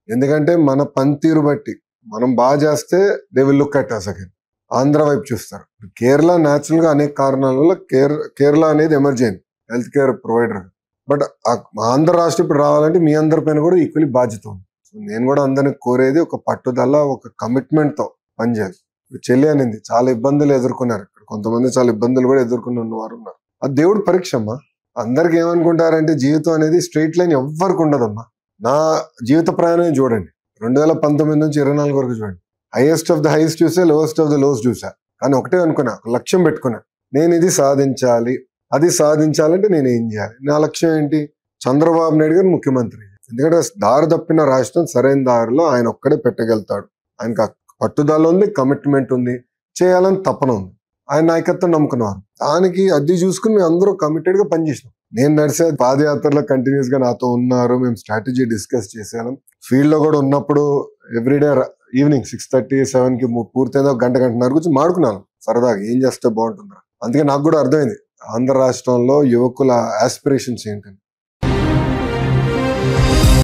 ఎందుకంటే మన పనితీరు బట్టి మనం బాగా చేస్తే they will look at us again. Andhra వైపు చూస్తారు. కేరళ న్యాచురల్ గా అనేక కారణాల వల్ల కేరళ అనేది ఎమర్జ్ అయింది health care provider. But Andhra రాష్ట్రం ఇప్పుడు రావాలంటే మీ అందరి పైన కూడా ఈక్వల్లీ బాధ్యత ఉంది. సో నేను కూడా అందరిని కోరేది ఒక పట్టుదల, ఒక కమిట్మెంట్ తో పనిచేయాలి. చెల్లి అనింది చాలా ఇబ్బందులు ఎదుర్కొన్నారు. ఇక్కడ కొంతమంది చాలా ఇబ్బందులు కూడా ఎదుర్కొని ఉన్నవారు ఉన్నారు. అది దేవుడి పరీక్ష అమ్మా. అందరికి ఏమనుకుంటారంటే జీవితం అనేది స్ట్రైట్ లైన్ ఎవ్వరికి ఉండదమ్మా. నా జీవిత ప్రయాణం చూడండి, 2019 నుంచి 24 వరకు చూడండి. హైయెస్ట్ ఆఫ్ ద హైయెస్ట్ చూసా, లోయెస్ట్ ఆఫ్ ద లోయెస్ట్ చూసా. కానీ ఒకటే అనుకున్నా, ఒక లక్ష్యం పెట్టుకున్నా, నేను ఇది సాధించాలి. అది సాధించాలంటే నేను ఏం చేయాలి? నా లక్ష్యం ఏంటి? చంద్రబాబు నాయుడు గారు ముఖ్యమంత్రి. ఎందుకంటే దారి తప్పిన రాష్ట్రం సరైన దారిలో ఆయన ఒక్కడే పెట్టగలుగుతాడు. ఆయనకు పట్టుదల ఉంది, కమిట్మెంట్ ఉంది, చేయాలని తపన ఉంది. ఆయన నాయకత్వం నమ్ముకున్నారు. దానికి అది చూసుకుని మేము అందరూ కమిటెడ్ గా పనిచేసినాం. నేను నడిచే పాదయాత్రలో కంటిన్యూస్ గా నాతో ఉన్నారు. మేము స్ట్రాటజీ డిస్కస్ చేసాం. ఫీల్డ్ లో కూడా ఉన్నప్పుడు ఎవ్రీడే ఈవినింగ్ 6:30, 7 కి పూర్తయిన గంటన్నర గురించి మాడుకున్నాను సరదాగా, ఏం చేస్తే బాగుంటుందా. అందుకే నాకు కూడా అర్థమైంది ఆంధ్ర రాష్ట్రంలో యువకుల ఆస్పిరేషన్స్ ఏంటని.